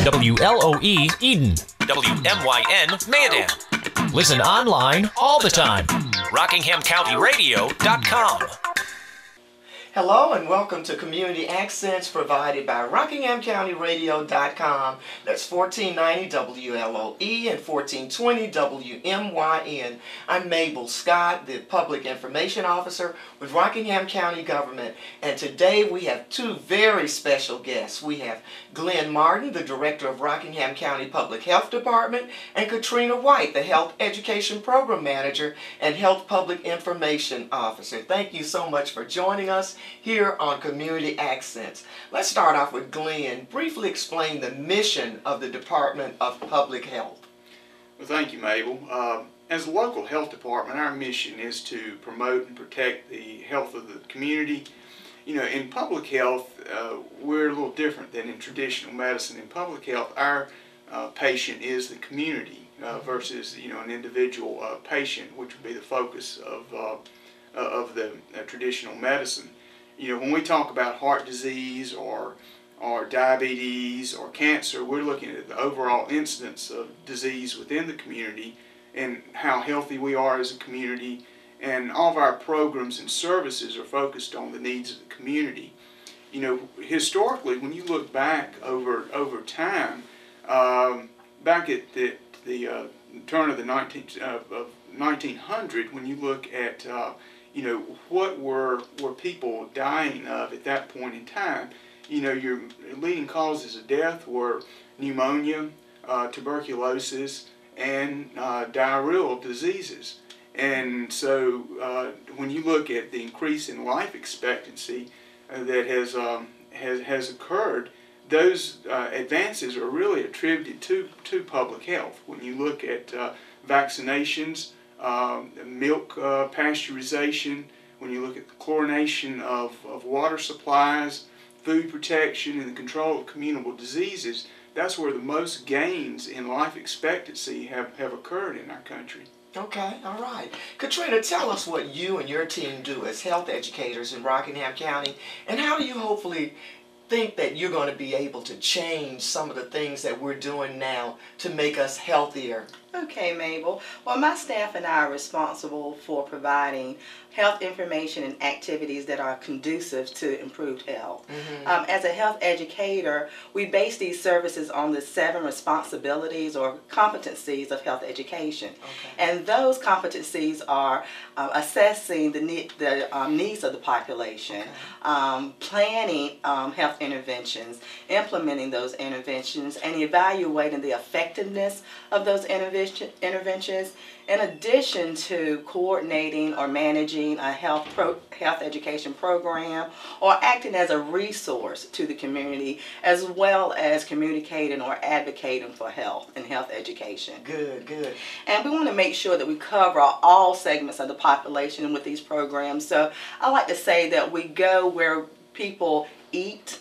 WLOE Eden, WMYN Mayodan. Listen online all the time. RockinghamCountyRadio.com. Hello and welcome to Community Accents provided by RockinghamCountyRadio.com. That's 1490 WLOE and 1420 WMYN. I'm Mable Scott, the Public Information Officer with Rockingham County Government. And today we have two very special guests. We have Glenn Martin, the Director of Rockingham County Public Health Department, and Katrina White, the Health Education Program Manager and Health Public Information Officer. Thank you so much for joining us here on Community Accents. Let's start off with Glenn. Briefly explain the mission of the Department of Public Health. Well, thank you, Mabel. As a local health department, our mission is to promote and protect the health of the community. You know, in public health, we're a little different than in traditional medicine. In public health, our patient is the community versus, an individual patient, which would be the focus of the traditional medicine. When we talk about heart disease or diabetes or cancer, we're looking at the overall incidence of disease within the community and how healthy we are as a community. And all of our programs and services are focused on the needs of the community. Historically, when you look back over time, back at the turn of the 1900, when you look at what were people dying of at that point in time, your leading causes of death were pneumonia, tuberculosis, and diarrheal diseases. And so when you look at the increase in life expectancy that has occurred, those advances are really attributed to public health. When you look at vaccinations, milk pasteurization, when you look at the chlorination of water supplies, food protection, and the control of communicable diseases, that's where the most gains in life expectancy have occurred in our country. Okay, all right. Katrina, tell us what you and your team do as health educators in Rockingham County, and how do you hopefully think that you're going to be able to change some of the things that we're doing now to make us healthier? Okay, Mabel. Well, my staff and I are responsible for providing health information and activities that are conducive to improved health. As a health educator, we base these services on the 7 responsibilities or competencies of health education. And those competencies are assessing the needs of the population, planning health interventions, implementing those interventions, and evaluating the effectiveness of those interventions, in addition to coordinating or managing a health education program or acting as a resource to the community, as well as communicating or advocating for health and health education. Good, good. And we want to make sure that we cover all segments of the population with these programs. So I like to say that we go where people eat,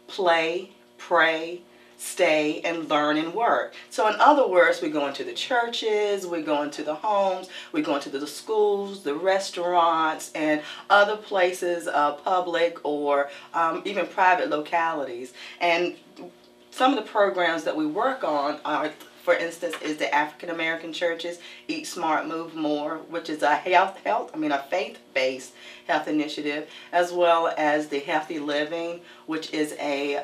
play, pray, stay, and learn and work. So in other words, we go into the churches, we go into the homes, we go into the schools, the restaurants, and other places, public or even private localities. And some of the programs that we work on are, for instance, is the African American churches Eat Smart, Move More, which is a faith-based health initiative, as well as the Healthy Living, which is a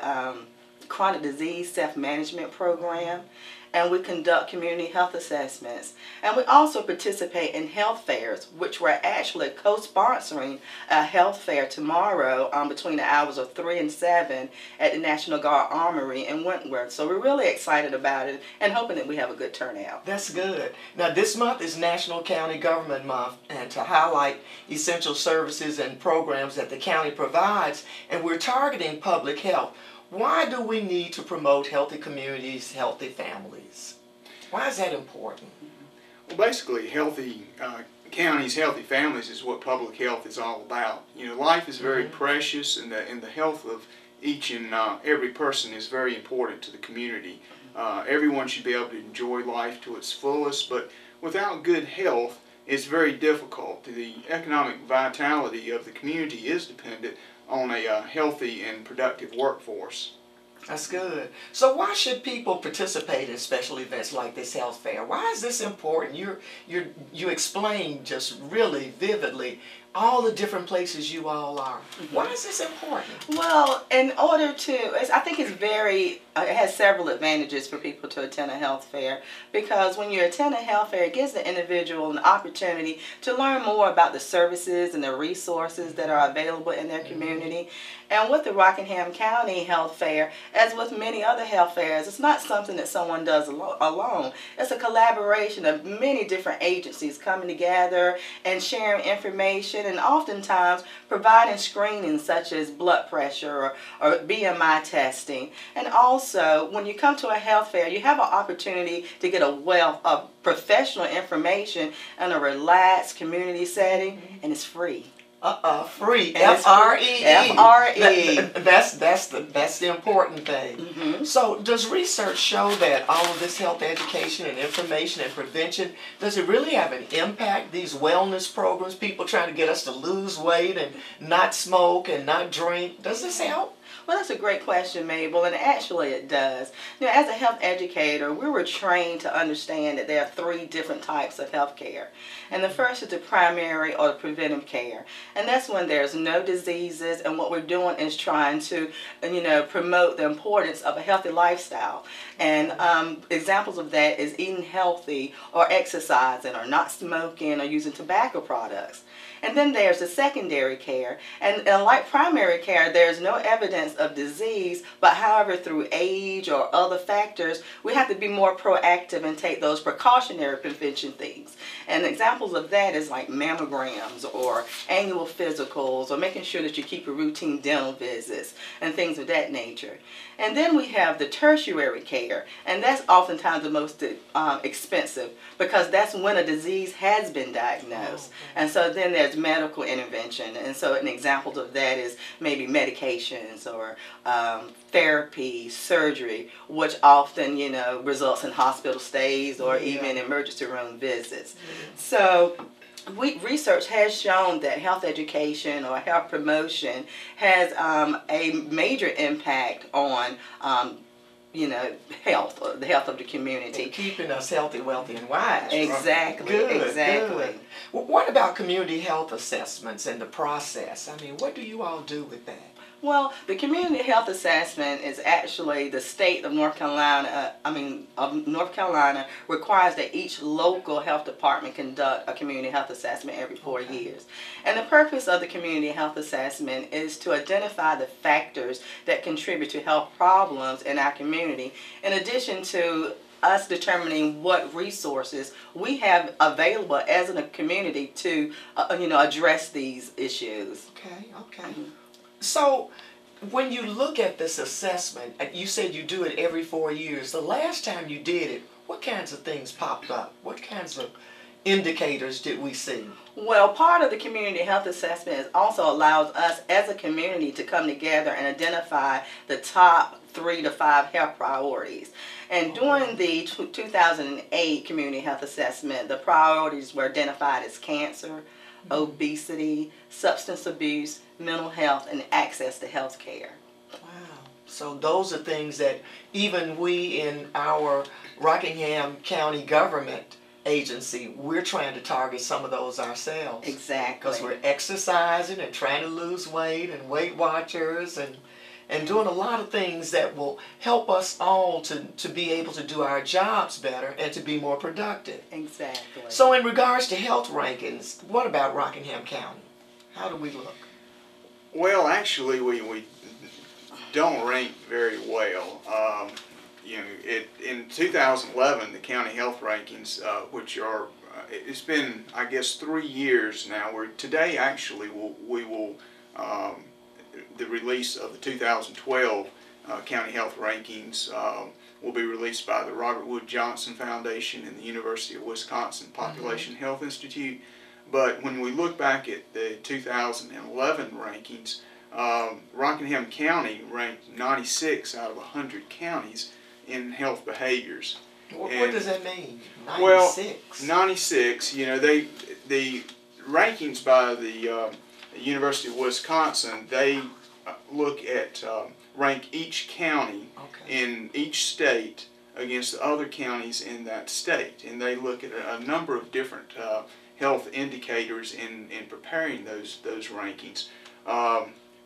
chronic disease self-management program, and we conduct community health assessments. And we also participate in health fairs, which we're actually co-sponsoring a health fair tomorrow between the hours of 3 and 7 at the National Guard Armory in Wentworth. So we're really excited about it and hoping that we have a good turnout. That's good. Now this month is National County Government Month, and to highlight essential services and programs that the county provides, and we're targeting public health. Why do we need to promote healthy communities, healthy families? Why is that important? Well, basically, healthy counties, healthy families is what public health is all about. Life is very precious, and the health of each and every person is very important to the community. Everyone should be able to enjoy life to its fullest, but without good health, it's very difficult. The economic vitality of the community is dependent on a healthy and productive workforce. That's good. So why should people participate in special events like this health fair? Why is this important? You explained just really vividly all the different places you all are. Why is this important? Well, in order to, I think it's very, it has several advantages for people to attend a health fair, because when you attend a health fair, it gives the individual an opportunity to learn more about the services and the resources that are available in their community. And with the Rockingham County Health Fair, as with many other health fairs, it's not something that someone does alone. It's a collaboration of many different agencies coming together and sharing information, and oftentimes providing screening such as blood pressure or BMI testing. And also, when you come to a health fair, you have an opportunity to get a wealth of professional information in a relaxed community setting, and it's free. Free. And F-R-E-E. F-R-E. That's the important thing. So does research show that all of this health education and information and prevention, does it really have an impact, these wellness programs, people trying to get us to lose weight and not smoke and not drink? Does this help? Well, that's a great question, Mabel, and actually it does. You know, as a health educator, we were trained to understand that there are 3 different types of health care. And the first is the primary or the preventive care. And that's when there's no diseases, and what we're doing is trying to, promote the importance of a healthy lifestyle. And examples of that is eating healthy or exercising or not smoking or using tobacco products. And then there's the secondary care. And like primary care, there's no evidence of disease, but however, through age or other factors, we have to be more proactive and take those precautionary prevention things. And examples of that is like mammograms or annual physicals or making sure that you keep your routine dental visits and things of that nature. And then we have the tertiary care, and that's oftentimes the most expensive, because that's when a disease has been diagnosed. And so then there's medical intervention, and so an example of that is maybe medications or therapy, surgery, which often results in hospital stays or even emergency room visits. So research has shown that health education or health promotion has a major impact on health, the health of the community. And keeping us healthy, wealthy, and wise. Exactly. Good, exactly. Good. Well, what about community health assessments and the process? I mean, what do you all do with that? Well, the community health assessment is actually the state of North Carolina, requires that each local health department conduct a community health assessment every 4 years. And the purpose of the community health assessment is to identify the factors that contribute to health problems in our community, in addition to us determining what resources we have available as a community to, address these issues. Okay. So, when you look at this assessment, you said you do it every 4 years. The last time you did it, what kinds of things popped up? What kinds of indicators did we see? Well, part of the community health assessment also allows us as a community to come together and identify the top 3 to 5 health priorities. And during the 2008 community health assessment, the priorities were identified as cancer, obesity, substance abuse, mental health, and access to health care. Wow. So those are things that even we in our Rockingham County government agency, we're trying to target some of those ourselves. Exactly. Because we're exercising and trying to lose weight and Weight Watchers and doing a lot of things that will help us all to be able to do our jobs better and to be more productive. Exactly. So in regards to health rankings, what about Rockingham County? How do we look? Well, actually, we don't rank very well. In 2011, the county health rankings, which are, it's been, I guess, 3 years now. Today, actually, we will the release of the 2012 county health rankings will be released by the Robert Wood Johnson Foundation and the University of Wisconsin Population Health Institute. But when we look back at the 2011 rankings, Rockingham County ranked 96 out of 100 counties in health behaviors. What does that mean? 96? Well, 96, the rankings by the University of Wisconsin, they look at rank each county Okay. in each state against the other counties in that state, and they look at a number of different health indicators in preparing those rankings.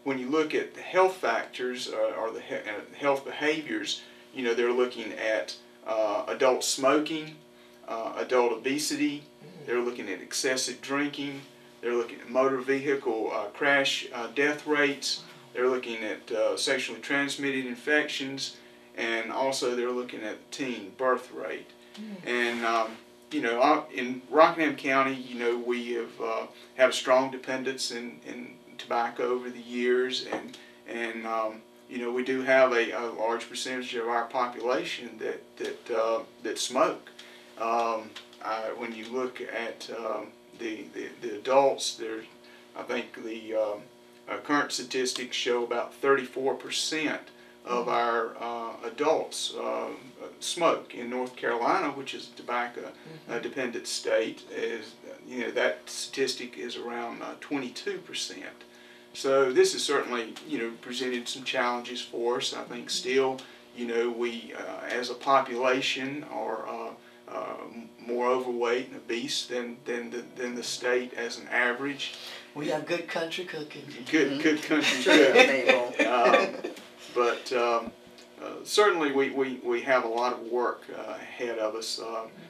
When you look at the health factors or the health behaviors, you know, they're looking at adult smoking, adult obesity, they're looking at excessive drinking, they're looking at motor vehicle crash death rates, they're looking at sexually transmitted infections, and also they're looking at the teen birth rate. And you know, in Rockingham County, you know, we have had a strong dependence in tobacco over the years, and you know, we do have a large percentage of our population that smoke. When you look at the adults, there's, I think the current statistics show about 34% of our adults smoke in North Carolina, which is a tobacco dependent state. You know, that statistic is around 22%. So this has certainly, you know, presented some challenges for us. I think still, you know, we as a population are more overweight and obese than the state as an average. We have good country cooking. Good country cooking. But certainly we have a lot of work ahead of us.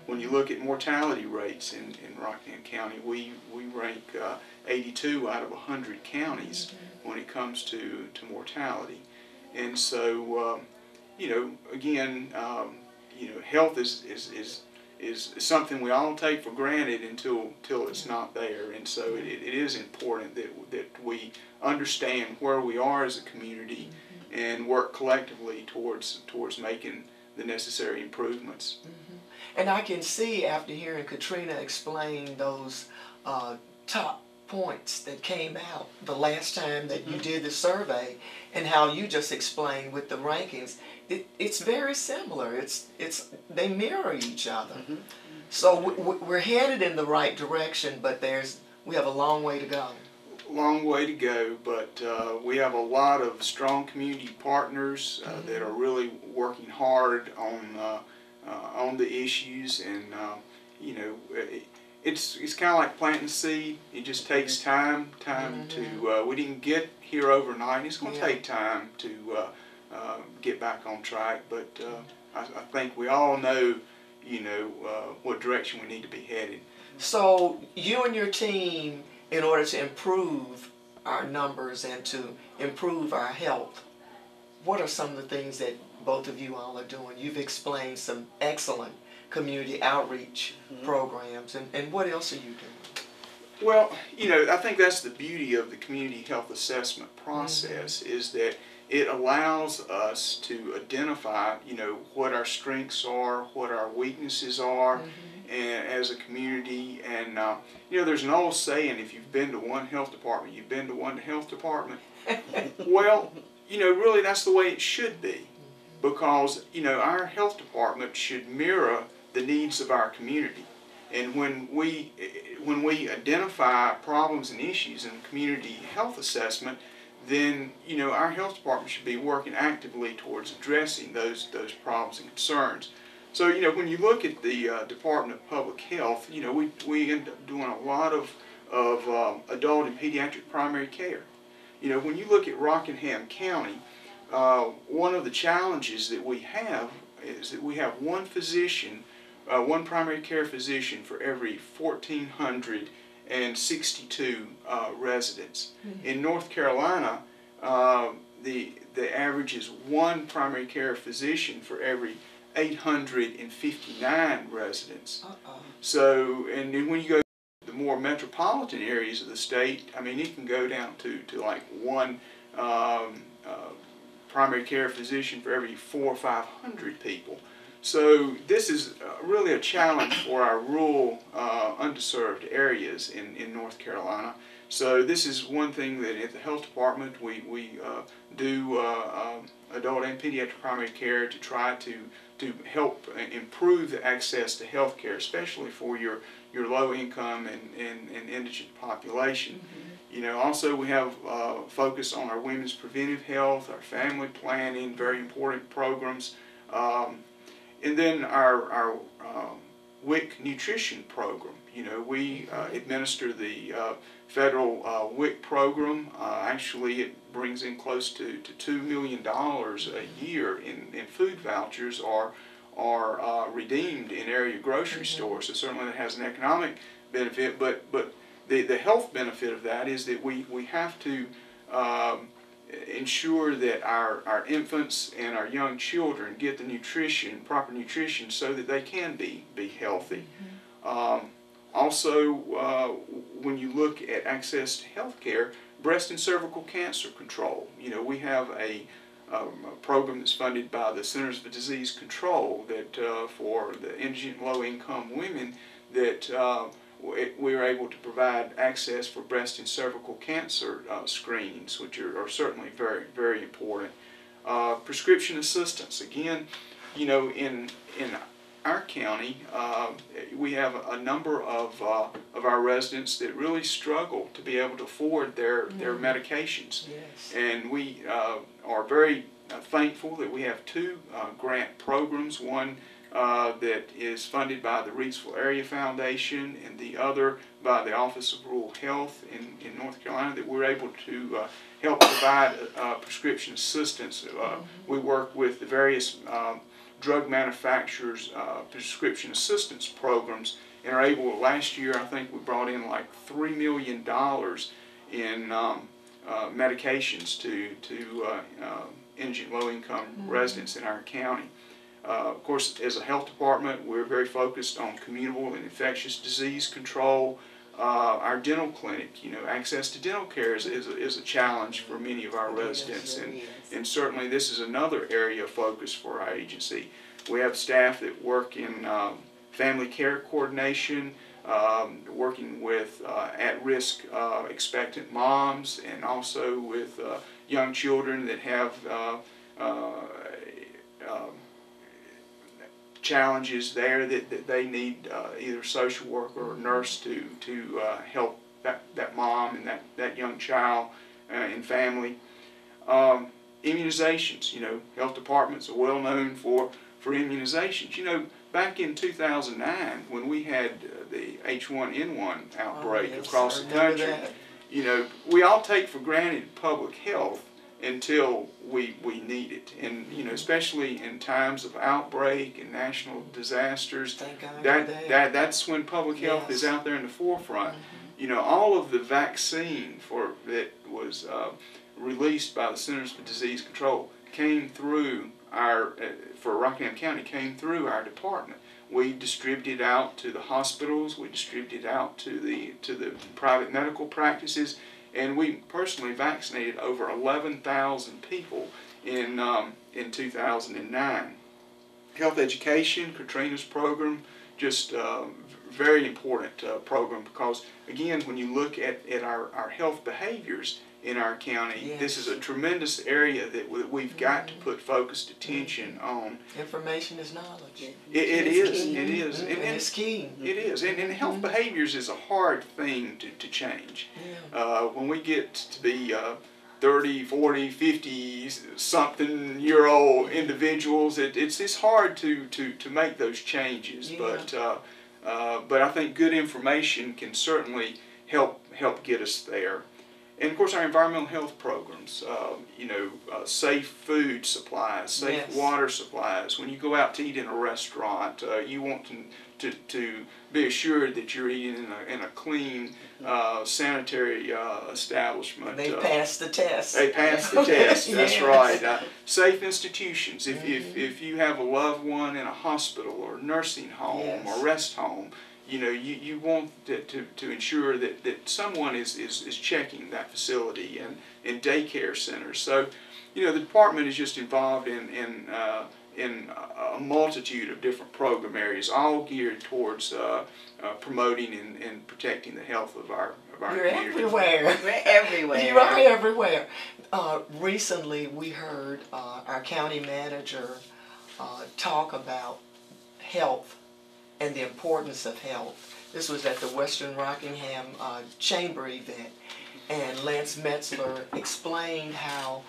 When you look at mortality rates in Rockingham County, we rank 82 out of 100 counties when it comes to mortality. And so, you know, again, you know, health is something we all take for granted until it's not there. And so it is important that we understand where we are as a community and work collectively towards making the necessary improvements. And I can see after hearing Katrina explain those top points that came out the last time that you did the survey, and how you just explained with the rankings, it's very similar. They mirror each other. So we're headed in the right direction, but we have a long way to go. Long way to go, but we have a lot of strong community partners that are really working hard on the issues, and you know, it's kind of like planting seed. It just takes time to. We didn't get here overnight. It's going to take time to get back on track, but I think we all know, you know, what direction we need to be headed. So you and your team, in order to improve our numbers and to improve our health, what are some of the things that both of you all are doing? You've explained some excellent community outreach programs, and what else are you doing? Well, you know, I think that's the beauty of the community health assessment process, is that it allows us to identify, you know, what our strengths are, what our weaknesses are, and as a community. And you know, there's an old saying: if you've been to one health department, you've been to one health department. Well, you know, really that's the way it should be, because you know, our health department should mirror the needs of our community. And when we identify problems and issues in community health assessment, then you know, our health department should be working actively towards addressing those problems and concerns. So you know, when you look at the Department of Public Health, you know, we end up doing a lot of adult and pediatric primary care. You know, when you look at Rockingham County, one of the challenges that we have is that we have one physician, one primary care physician for every 1,462 residents. In North Carolina, the average is one primary care physician for every 859 residents. So, and then when you go to the more metropolitan areas of the state, I mean, it can go down to like one primary care physician for every 400 or 500 people. So this is really a challenge for our rural, underserved areas in North Carolina. So this is one thing that at the health department we do adult and pediatric primary care to try to help improve the access to health care, especially for your low income and indigent population. You know, also we have focus on our women's preventive health, our family planning, very important programs. And then our WIC nutrition program. You know, we administer the federal WIC program. Actually, it brings in close to $2 million a year in food vouchers or redeemed in area grocery stores. So certainly that has an economic benefit, but the health benefit of that is that we have to ensure that our infants and our young children get the nutrition, proper nutrition, so that they can be healthy. Also, when you look at access to health care, breast and cervical cancer control. You know, we have a program that's funded by the Centers for Disease Control that for the indigent low-income women that we are able to provide access for breast and cervical cancer screenings, which are certainly very, very important. Prescription assistance. Again, you know, in our county, we have a number of our residents that really struggle to be able to afford their medications. Yes. And we are very thankful that we have two grant programs, one that is funded by the Reidsville Area Foundation and the other by the Office of Rural Health in North Carolina, that we're able to help provide prescription assistance. We work with the various drug manufacturers' prescription assistance programs and are able, last year I think we brought in like $3 million in medications to indigent low-income residents in our county. Of course, as a health department, we're very focused on communicable and infectious disease control. Our dental clinic, you know, access to dental care is a challenge for many of our residents, and certainly this is another area of focus for our agency. We have staff that work in family care coordination, working with at-risk expectant moms, and also with young children that have challenges there that they need either social worker or nurse to help that mom and that young child and family. Immunizations, you know, health departments are well known for immunizations. You know, back in 2009 when we had the H1N1 outbreak across the country, you know, we all take for granted public health until we need it, and you know, especially in times of outbreak and national disasters, that's when public health is out there in the forefront. You know, all of the vaccine that was released by the Centers for Disease Control came through for Rockingham County, came through our department. We distributed out to the hospitals, we distributed out to the private medical practices, and we personally vaccinated over 11,000 people in 2009. Health education, Katrina's program, just very important program, because again, when you look at our health behaviors in our county, this is a tremendous area that we've got to put focused attention on. Information is knowledge. It is. And it's key. It is. And health behaviors is a hard thing to change. When we get to be 30, 40, 50 something year old individuals, it's hard to make those changes. But I think good information can certainly help get us there. And of course, our environmental health programs, you know, safe food supplies, safe water supplies. When you go out to eat in a restaurant, you want to be assured that you're eating in a clean, sanitary establishment. They passed the test. They passed the test. That's right. Safe institutions. If you have a loved one in a hospital or nursing home or rest home, you know, you want to ensure that someone is checking that facility, and in daycare centers. So, you know, the department is just involved in a multitude of different program areas, all geared towards promoting and protecting the health of our You're community. everywhere. We're everywhere. You are everywhere. Recently, we heard our county manager talk about health and the importance of health. This was at the Western Rockingham Chamber event. and Lance Metzler explained how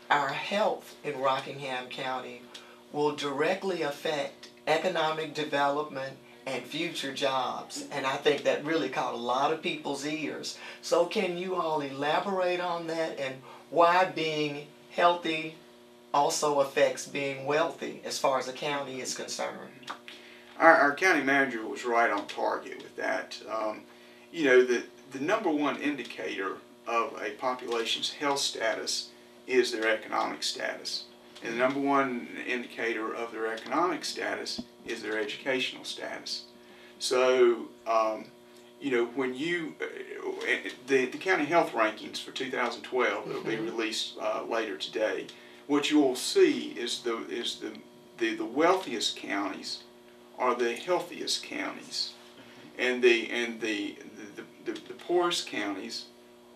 our health in Rockingham County will directly affect economic development and future jobs. And I think that really caught a lot of people's ears. So can you all elaborate on that and why being healthy also affects being wealthy as far as the county is concerned? Our county manager was right on target with that. You know, the number one indicator of a population's health status is their economic status. And the number one indicator of their economic status is their educational status. So, you know, when you, the county health rankings for 2012 that will be released later today, what you'll see is the wealthiest counties are the healthiest counties, and the poorest counties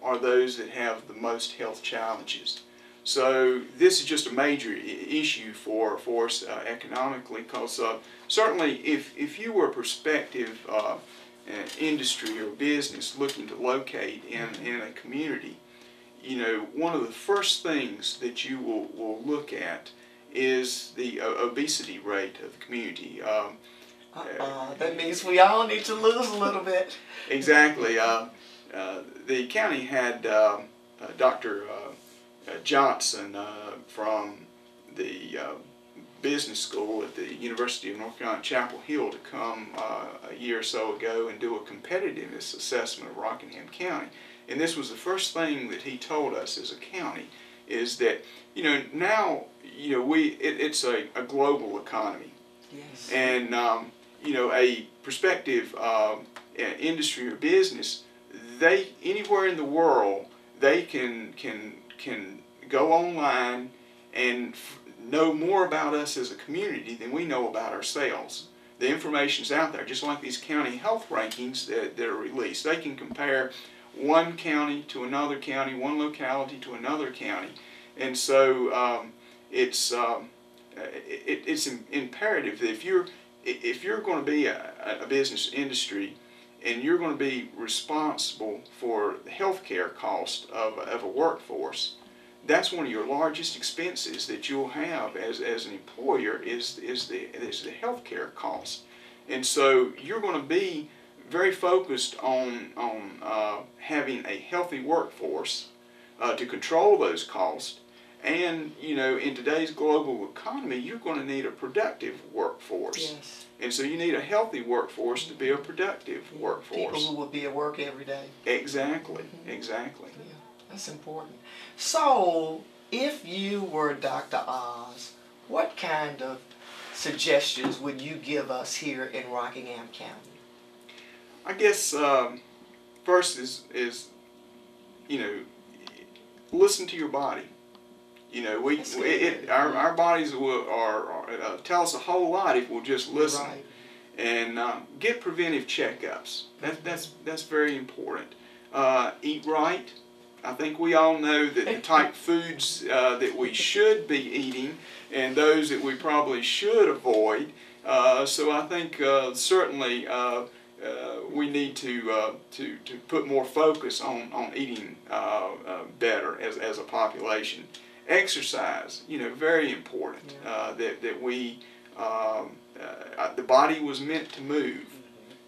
are those that have the most health challenges. So this is just a major issue for us economically, because certainly if you were a prospective industry or business looking to locate in a community, you know, one of the first things that you will look at is the obesity rate of the community. That means we all need to lose a little bit. Exactly. The county had Dr. Johnson from the business school at the University of North Carolina, Chapel Hill, to come a year or so ago and do a competitiveness assessment of Rockingham County. And this was the first thing that he told us as a county, is that, you know, now, you know, it's a global economy. Yes. And, you know, a prospective industry or business, anywhere in the world, they can go online and know more about us as a community than we know about ourselves. The information's out there, just like these county health rankings that are released. They can compare one county to another county, one locality to another county, and so it's imperative that if you're going to be a business industry and you're going to be responsible for the health care cost of a workforce, that's one of your largest expenses that you'll have as an employer is the health care cost. And so you're going to be very focused on having a healthy workforce to control those costs. And, you know, in today's global economy, you're going to need a productive workforce. Yes. And so you need a healthy workforce to be a productive workforce. People who will be at work every day. Exactly, exactly. Yeah, that's important. So, if you were Dr. Oz, what kind of suggestions would you give us here in Rockingham County? I guess first is, you know, listen to your body. You know, our bodies are tell us a whole lot if we'll just listen. Right. And get preventive checkups. That's very important. Eat right. I think we all know that the type foods that we should be eating and those that we probably should avoid. So I think certainly we need to put more focus on eating better as a population. Exercise, you know, very important. That we the body was meant to move,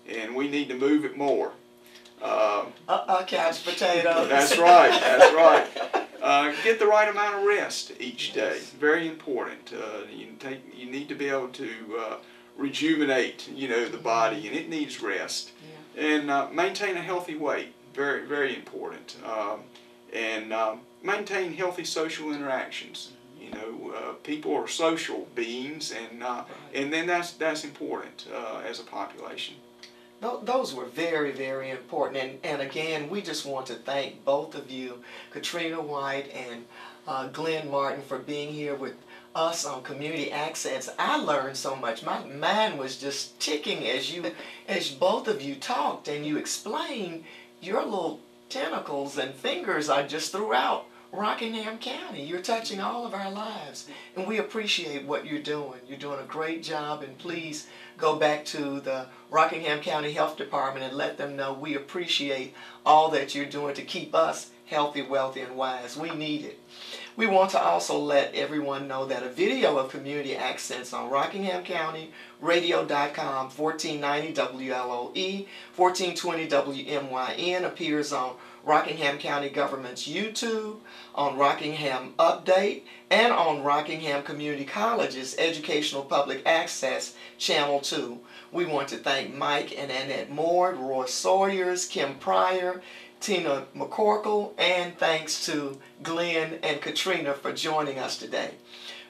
and we need to move it more. Couch potatoes. That's right. That's right. Get the right amount of rest each day. Very important. You need to be able to rejuvenate, you know, the body, and it needs rest. And maintain a healthy weight. Very, very important. And maintain healthy social interactions. You know, people are social beings, and then that's important as a population. Those were very, very important. And again, we just want to thank both of you, Katrina White and Glenn Martin, for being here with us on Community Access. I learned so much. My mind was just ticking as both of you talked and you explained your little tentacles and fingers are just throughout Rockingham County. You're touching all of our lives, and we appreciate what you're doing. You're doing a great job, and please go back to the Rockingham County Health Department and let them know we appreciate all that you're doing to keep us healthy, wealthy, and wise. We need it. We want to also let everyone know that a video of Community Accents on Rockingham County Radio.com, 1490 WLOE, 1420 WMYN appears on Rockingham County Government's YouTube, on Rockingham Update, and on Rockingham Community College's Educational Public Access Channel 2. We want to thank Mike and Annette Moore, Roy Sawyers, Kim Pryor, Tina McCorkle, and thanks to Glenn and Katrina for joining us today.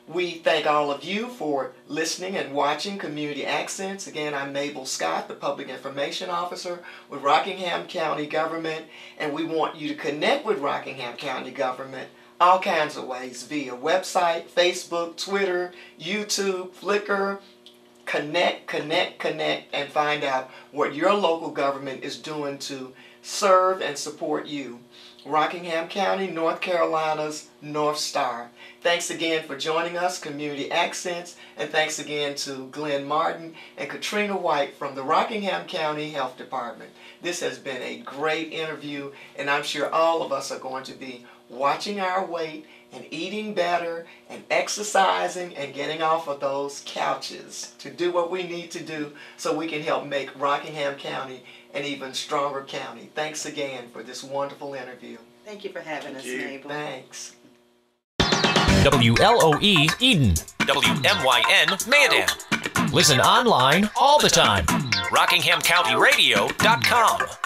We thank all of you for listening and watching Community Accents. Again, I'm Mable Scott, the Public Information Officer with Rockingham County Government, and we want you to connect with Rockingham County Government all kinds of ways via website, Facebook, Twitter, YouTube, Flickr. Connect, and find out what your local government is doing to serve and support you. Rockingham County, North Carolina's North Star. Thanks again for joining us, Community Accents, and thanks again to Glenn Martin and Katrina White from the Rockingham County Health Department. This has been a great interview, and I'm sure all of us are going to be watching our weight and eating better and exercising and getting off of those couches to do what we need to do so we can help make Rockingham County an even stronger county. Thanks again for this wonderful interview. Thank you for having us, Mable. Thanks. WLOE Eden. WMYN Mandan. Listen online all the time. RockinghamCountyRadio.com.